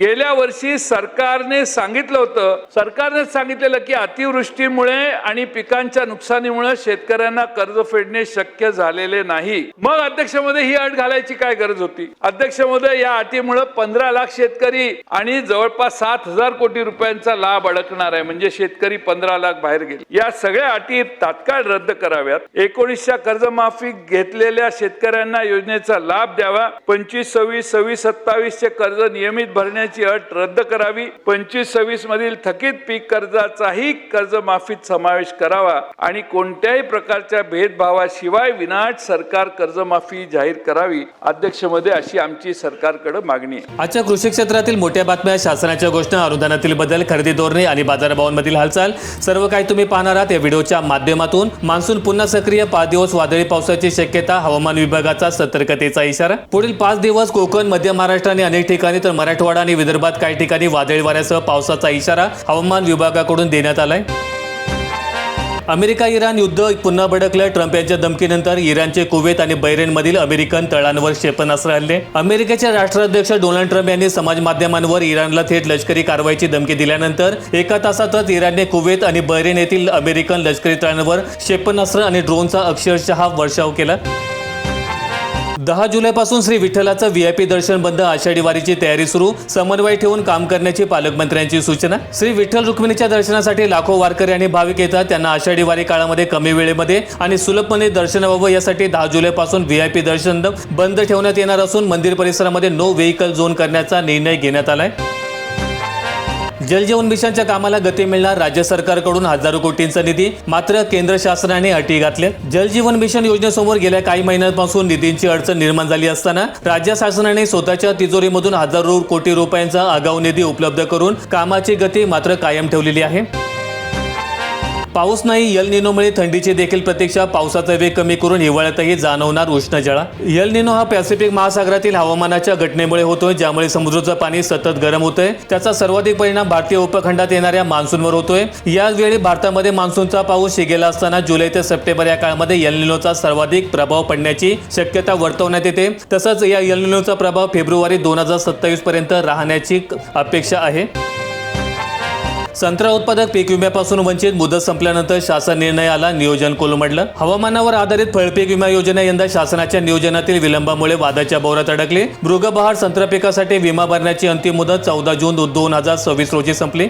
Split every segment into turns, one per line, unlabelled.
गेल्या वर्षी सरकारने सांगितलेलं की अतिवृष्टीमुळे आणि पिकांच्या नुकसानीमुळे शेतकऱ्यांना कर्ज फेडणे शक्य झालेले नाही। मग अध्यक्ष महोदय ही अट घालायची काय गरज होती? अध्यक्ष महोदय या अटीमुळे 15 लाख शेतकरी आणि जवळपास 7,000 कोटी रुपयांचा लाभ अडकणार आहे। म्हणजे शेतकरी 15 लाख बाहेर गेले। या सगळ्या अटी तात्काळ रद्द कराव्यात। 19च्या कर्जमाफी घेतलेल्या शेतकऱ्यांना योजनेचा लाभ द्यावा। 25, 26, 27 चे कर्ज नियमित भरण्याची अट रद्द करावी। 25-26 मधील थकीत पीक कर्जाचाही कर्जमाफीत समावेश करावा आणि कोणत्याही प्रकारच्या भेदभावाशिवाय विनाअट सरकार कर्जमाफी जाहीर करावी। अध्यक्ष महोदय अशी आमची सरकारकडे मागणी आहे।
आजच्या कृषी क्षेत्रातील मोठ्या बातम्या, शासनाच्या घोषणा, अनुदानातील बदल, खरेदी धोरणे आणि बाजारभावांमधील हालचाल सर्व काही तुम्ही पाहणार आहात या व्हिडिओच्या माध्यमातून। मान्सून पुन्हा सक्रिय, 5 दिवस वादळी पावसाची शक्यता, हवामान विभागाचा सतर्कतेचा इशारा। पुढील 5 दिवस कोकण, मध्य महाराष्ट्र आणि अनेक ठिकाणी तर मराठवाडा आणि विदर्भात काही ठिकाणी वादळी वाऱ्यासह पावसाचा इशारा हवामान विभागाकडून देण्यात आलाय। अमेरिका इराण युद्ध पुन्हा भडकलं। ट्रम्प यांच्या धमकीनंतर इराणचे कुवेत आणि बहरीनमधील अमेरिकन तळांवर क्षेपणास्त्र हल्ले। अमेरिकेचे राष्ट्राध्यक्ष डोनाल्ड ट्रम्प यांनी समाज माध्यमांवर इराणला थेट लष्करी कारवाईची धमकी दिल्यानंतर एका तासातच इराणने कुवेत आणि बहरीन येथील अमेरिकन लष्करी तळांवर क्षेपणास्त्र आणि ड्रोनचा अक्षरशः वर्षाव केला। 10 जुलैपासून श्री विठ्ठलाचं VIP दर्शन बंद, आषाढी वारीची तयारी सुरू, समन्वय ठेवून काम करण्याची पालकमंत्र्यांची सूचना। श्री विठ्ठल रुक्मिणीच्या दर्शनासाठी लाखो वारकरी आणि भाविक येतात। त्यांना आषाढी वारी काळामध्ये कमी वेळेमध्ये आणि सुलभपणे दर्शन व्हावं यासाठी 10 जुलैपासून VIP दर्शन बंद ठेवण्यात येणार असून मंदिर परिसरामध्ये नो व्हेइकल झोन करण्याचा निर्णय घेण्यात आलाय। जल जीवन मिशनच्या कामाला गती मिळणार, राज्य सरकारकडून हजारो कोटींचा निधी, मात्र केंद्र शासनाने अटी घातल्या। जल जीवन मिशन योजनेसमोर गेल्या काही महिन्यांपासून निधीची अडचण निर्माण झाली असताना राज्य शासनाने स्वतःच्या तिजोरीमधून हजारो कोटी रुपयांचा आगाऊ निधी उपलब्ध करून कामाची गती मात्र कायम ठेवलेली आहे। पाऊस नाही, एल निनोमुळे थंडीची देखील प्रतीक्षा, पावसाचा वेग कमी करून हिवाळ्यातही जाणवणार उष्णजळा। एल निनो हा पॅसिफिक महासागरातील हवामानाच्या घटनेमुळे होतोय, ज्यामुळे समुद्राचं पाणी सतत गरम होतंय। त्याचा सर्वाधिक परिणाम भारतीय उपखंडात येणाऱ्या मान्सूनवर होतोय। यावेळी भारतामध्ये मान्सूनचा पाऊस शिगेला असताना जुलै ते सप्टेंबर या काळामध्ये एल निनोचा सर्वाधिक प्रभाव पडण्याची शक्यता वर्तवण्यात येते। तसंच या एल निनोचा प्रभाव फेब्रुवारी 2027 पर्यंत राहण्याची अपेक्षा आहे। संत्रा उत्पादक पीक विम्यापासून वंचित, मुदत संपल्यानंतर शासन निर्णय आला, नियोजन कोलमडलं। हवामानावर आधारित फळपीक विमा योजना यंदा शासनाच्या नियोजनातील विलंबामुळे वादाच्या भोवऱ्यात अडकली। मृगबहार संत्रा पिकासाठी विमा भरण्याची अंतिम मुदत 14 जून 2026 रोजी संपली।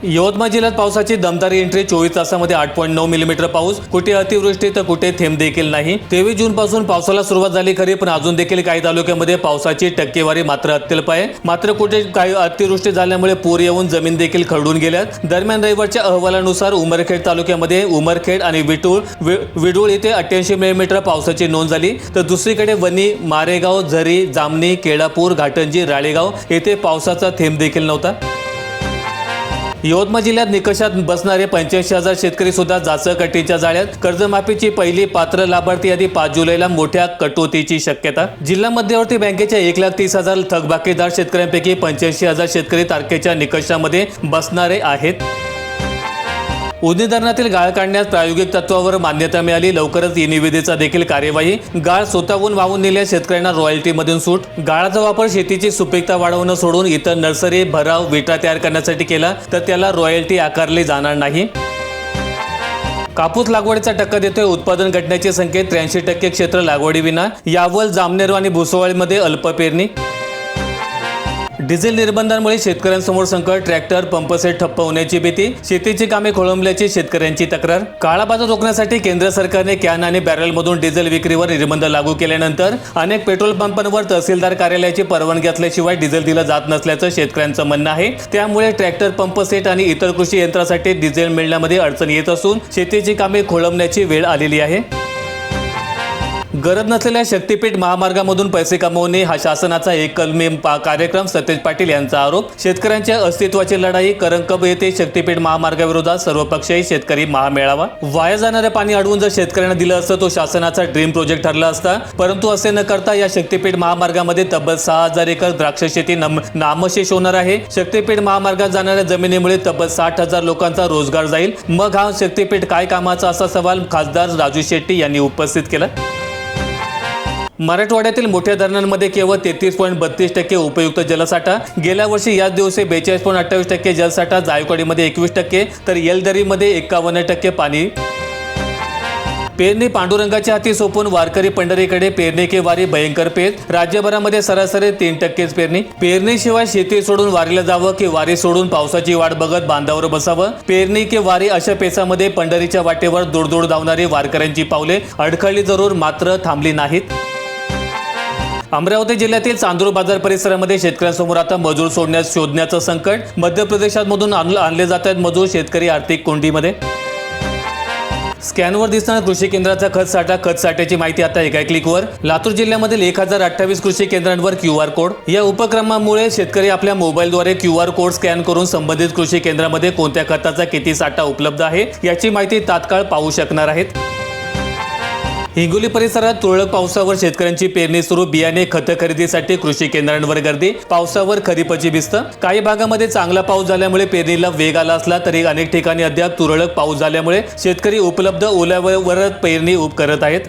यवतमाळ जिल्ह्यात पावसाची दमदारी एंट्री, 24 तासामध्ये 8.9 मिलीमीटर पाऊस, कुठे अतिवृष्टी तर कुठे थेंब देखील नाही। 23 जून पासून पावसाला सुरुवात झाली खरी, पण अजून देखील काही तालुक्यामध्ये पावसाची टक्केवारी मात्र अत्यल्प आहे। मात्र कुठे काही अतिवृष्टी झाल्यामुळे पूर येऊन जमीन देखील खरडून गेल्यात। दरम्यान रविवारच्या अहवालानुसार उमरखेड तालुक्यामध्ये उमरखेड आणि विडूळ येथे 88 मिलीमीटर पावसाची नोंद झाली, तर दुसरीकडे वणी, मारेगाव, झरी, जामणी, केळापूर, घाटंजी, राळेगाव येथे पावसाचा थेंब देखील नव्हता। यवतमाळ जिल्ह्यात निकषात बसणारे 85,000 शेतकरी सुद्धा जाचकटीच्या जाळ्यात। कर्जमाफीची पहिली पात्र लाभार्थी यादी 5 जुलैला मोठ्या कटोतीची शक्यता। जिल्हा मध्यवर्ती बँकेच्या 1,30,000 थकबाकीदार शेतकऱ्यांपैकी 85,000 शेतकरी तारखेच्या निकषामध्ये बसणारे आहेत। उजनी धरणातील गाळ काढण्यास प्रायोगिक तत्वावर मान्यता मिळाली, लवकरच ई निविदेचा देखील कार्यवाही। गाळ स्वतःहून वाहून नेल्या शेतकऱ्यांना रॉयल्टीमधून सूट। गाळाचा वापर शेतीची सुपीकता वाढवणं सोडून इतर नर्सरी, भराव, विटा तयार करण्यासाठी केला तर त्याला रॉयल्टी आकारली जाणार नाही। कापूस लागवडीचा टक्का देतोय उत्पादन घटण्याचे संकेत, 83% क्षेत्र लागवडीविना। यावल, जामनेर आणि भुसवळीमध्ये अल्प पेरणी। डिझेल निर्बंधांमुळे शेतकऱ्यांसमोर संकट, ट्रॅक्टर, पंपसेट ठप्प होण्याची भीती, शेतीची कामे खोळंबल्याची शेतकऱ्यांची तक्रार। काळा बाजार रोखण्यासाठी केंद्र सरकारने कॅन आणि बॅरलमधून डिझेल विक्रीवर निर्बंध लागू केल्यानंतर अनेक पेट्रोल पंपांवर तहसीलदार कार्यालयाची परवानगी असल्याशिवाय डिझेल दिलं जात नसल्याचं शेतकऱ्यांचं म्हणणं आहे। त्यामुळे ट्रॅक्टर, पंपसेट आणि इतर कृषी यंत्रासाठी डिझेल मिळण्यामध्ये अडचण येत असून शेतीची कामे खोळंबण्याची वेळ आलेली आहे। गरज नसलेल्या शक्तीपीठ महामार्गामधून पैसे कमवणे हा शासनाचा एककलमी कार्यक्रम, सतेज पाटील यांचा आरोप। शेतकऱ्यांच्या अस्तित्वाची लढाई, करंकप येथे शक्तीपीठ महामार्गाविरोधात सर्वपक्षीय शेतकरी महामेळावा। वाया जाणारे पाणी अडवून जर शेतकऱ्यांना दिलं असतं तो शासनाचा ड्रीम प्रोजेक्ट ठरला असता, परंतु असे न करता या शक्तीपीठ महामार्गामध्ये तब्बल 6,000 एकर द्राक्ष शेती नामशेष होणार आहे। शक्तीपीठ महामार्गात जाणाऱ्या जमिनीमुळे तब्बल 60,000 लोकांचा रोजगार जाईल। मग हा शक्तीपीठ काय कामाचा, असा सवाल खासदार राजू शेट्टी यांनी उपस्थित केला। मराठवाड्यातील मोठ्या धरणांमध्ये केवळ 33.32% उपयुक्त जलसाठा, गेल्या वर्षी याच दिवशी 42.28% जलसाठा, जायकवाडीमध्ये 21%, तर येलदरीमध्ये 51% पाणी. पेरणी पांडुरंगाच्या हाती सोपून वारकरी पंढरीकडे, पेरणी के वारी भयंकर पेर, राज्यभरामध्ये सरासरी 3%च पेरणी. पेरणीशिवाय शेती सोडून वारीला जावं की वारी सोडून पावसाची वाट बघत बांधावर बसावं, पेरणी के वारी अशा पेचामध्ये पंढरीच्या वाटेवर दूर धावणारी वारकऱ्यांची पावले अडखळली जरूर, मात्र थांबली नाहीत. अमरावती जिल्ह्यातील चांदूर बाजार परिसरामध्ये शेतकऱ्यांसमोर आता मजूर शोधण्याचं संकट. मध्य प्रदेशातमधून आणले जात आहेत मजूर, शेतकरी आर्थिक कोंडीमध्ये. स्कॅनवर दिसणारा कृषी केंद्राचा खत साठ्याची माहिती आता एका क्लिकवर. लातूर जिल्ह्यामधील 1028 कृषी केंद्रांवर QR कोड. या उपक्रमामुळे शेतकरी आपल्या मोबाईलद्वारे QR कोड स्कॅन करून संबंधित कृषी केंद्रामध्ये कोणत्या खताचा किती साठा उपलब्ध आहे याची माहिती तात्काळ पाहू शकणार आहेत. हिंगोली परिसरात तुरळक पावसावर शेतकऱ्यांची पेरणी सुरू, बियाणे खत खरेदीसाठी कृषी केंद्रांवर गर्दी, पावसावर खरीपाची भिस्त. काही भागामध्ये चांगला पाऊस झाल्यामुळे पेरणीला वेग आला असला तरी अनेक ठिकाणी अद्याप तुरळक पाऊस झाल्यामुळे शेतकरी उपलब्ध ओल्यावर पेरणी करत आहेत.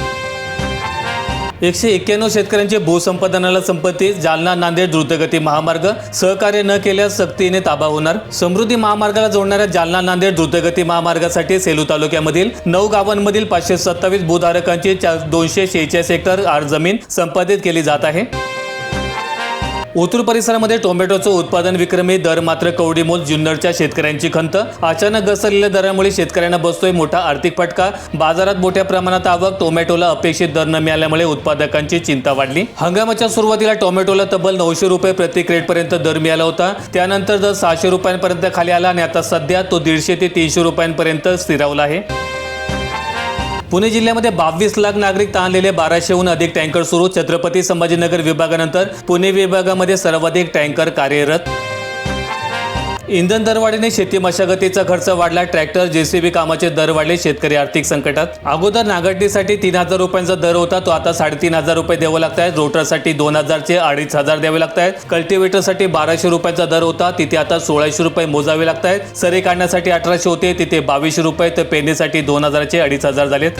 191 शेतकऱ्यांचे भूसंपादनाला संपत्ती. जालना नांदेड द्रुतगती महामार्ग, सहकार्य न केल्यास सक्तीने ताबा होणार. समृद्धी महामार्गाला जोडणाऱ्या जालना नांदेड द्रुतगती महामार्गासाठी सेलू तालुक्यामधील 9 गावांमधील 527 भूधारकांची 246 हेक्टर जमीन संपादित केली जात आहे. ओतूर परिसरामध्ये टोमॅटोचं उत्पादन विक्रमी दर, मात्र कवडीमोल. जुन्नरच्या शेतकऱ्यांची खंत. अचानक घसरलेल्या दरामुळे शेतकऱ्यांना बसतोय मोठा आर्थिक फटका. बाजारात मोठ्या प्रमाणात आवक, टोमॅटोला अपेक्षित दर न मिळाल्यामुळे उत्पादकांची चिंता वाढली. हंगामाच्या सुरुवातीला टोमॅटोला तब्बल 900 रुपये प्रति क्रेटपर्यंत दर मिळाला होता. त्यानंतर दर 600 रुपयांपर्यंत खाली आला आणि आता सध्या तो 150 ते 300 रुपयांपर्यंत स्थिरावला आहे. पुणे जिल्ह्यामध्ये 22 लाख नागरिक ताणलेले 1200हून अधिक टँकर सुरू. छत्रपती संभाजीनगर विभागानंतर पुणे विभागामध्ये सर्वाधिक टँकर कार्यरत. इंधन दरवाढीने शेती मशागतीचा खर्च वाढला. ट्रॅक्टर, JCB कामाचे दर वाढले. शेतकरी आर्थिक संकटात. अगोदर नांगरटीसाठी 3000 रुपयांचा दर होता, तो आता 3500 रुपये द्यावे लागत आहेत. रोटरसाठी 2000 चे 2500 द्यावे लागत आहेत. कल्टिवेटरसाठी 1200 रुपयांचा दर होता, तिथे आता 1600 रुपये मोजावे लागत आहेत. सरी काढण्यासाठी 1800 होते, तिथे 2200 रुपये, तर पेरणीसाठी 2000 चे 2500 झालेत.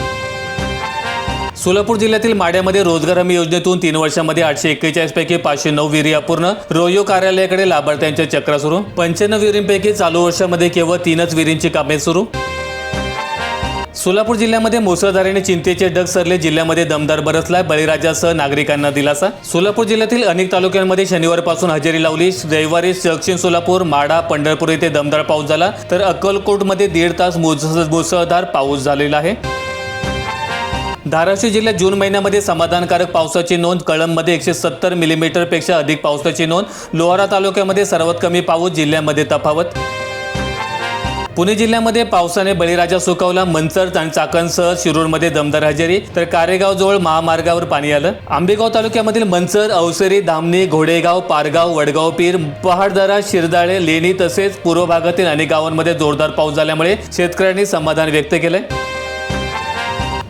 सोलापूर जिल्ह्यातील माड्यामध्ये रोजगार हमी योजनेतून 3 वर्षांमध्ये 841 पैकी 509 विहिरी अपूर्ण. रोयो कार्यालयाकडे लाभार्थ्यांच्या चक्रा सुरू. 95 विहिरींपैकी चालू वर्षामध्ये केवळ 3च विहिरींची कामे सुरू. सोलापूर जिल्ह्यामध्ये मुसळधाराने चिंतेचे ढग सरले. जिल्ह्यामध्ये दमदार बरसला. बळीराजासह नागरिकांना दिलासा. सोलापूर जिल्ह्यातील अनेक तालुक्यांमध्ये शनिवारपासून हजेरी लावली. रविवारी दक्षिण सोलापूर, माढा, पंढरपूर येथे दमदार पाऊस झाला, तर अक्कलकोटमध्ये 1.5 तास मुसळधार पाऊस झालेला आहे. धाराशिव जिल्ह्यात जून महिन्यामध्ये समाधानकारक पावसाची नोंद. कळंबमध्ये 170 मिलीमीटरपेक्षा अधिक पावसाची नोंद. लोहारा तालुक्यामध्ये सर्वात कमी पाऊस, जिल्ह्यामध्ये तफावत. पुणे जिल्ह्यामध्ये पावसाने बळीराजा सुकावला. मंचर आणि चाकणसह शिरूरमध्ये दमदार हजेरी, तर कारेगाव जवळ महामार्गावर पाणी आलं. आंबेगाव तालुक्यामधील मंचर, अवसरी, धामणी, घोडेगाव, पारगाव, वडगाव पीर, पहाडदरा, शिरदाळे, लेणी तसेच पूर्व भागातील अनेक गावांमध्ये जोरदार पाऊस झाल्यामुळे शेतकऱ्यांनी समाधान व्यक्त केलंय.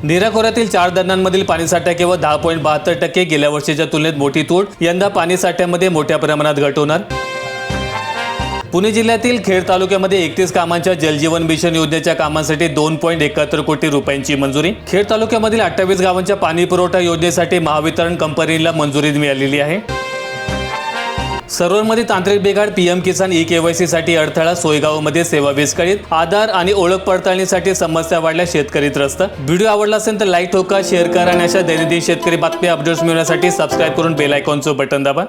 नीरा खोऱ्यातील 4 धरणांमधील पाणीसाठा केवळ 10.72%. गेल्या वर्षीच्या तुलनेत मोठी तूट. यंदा पाणीसाठ्यामध्ये मोठ्या प्रमाणात घट होणार. पुणे जिल्ह्यातील खेड तालुक्यामध्ये 31 कामांच्या जलजीवन मिशन योजनेच्या कामांसाठी 2.71 कोटी रुपयांची मंजुरी. खेड तालुक्यामधील 28 गावांच्या पाणी पुरवठा योजनेसाठी महावितरण कंपनीला मंजुरी मिळालेली आहे. सर्व्हरमध्ये तांत्रिक बिघाड. PM किसान KYC साठी अडथळा. सोयगावमध्ये सेवा विस्कळीत. आधार आणि ओळख पडताळणीसाठी समस्या वाढल्या. शेतकरी त्रस्त. व्हिडिओ आवडला असेल तर लाईक ठोका, शेअर करा आणि अशा दैनंदिन शेतकरी बातम्या अपडेट्स मिळवण्यासाठी सबस्क्राईब करून बेल आयकॉनचं बटन दाबा.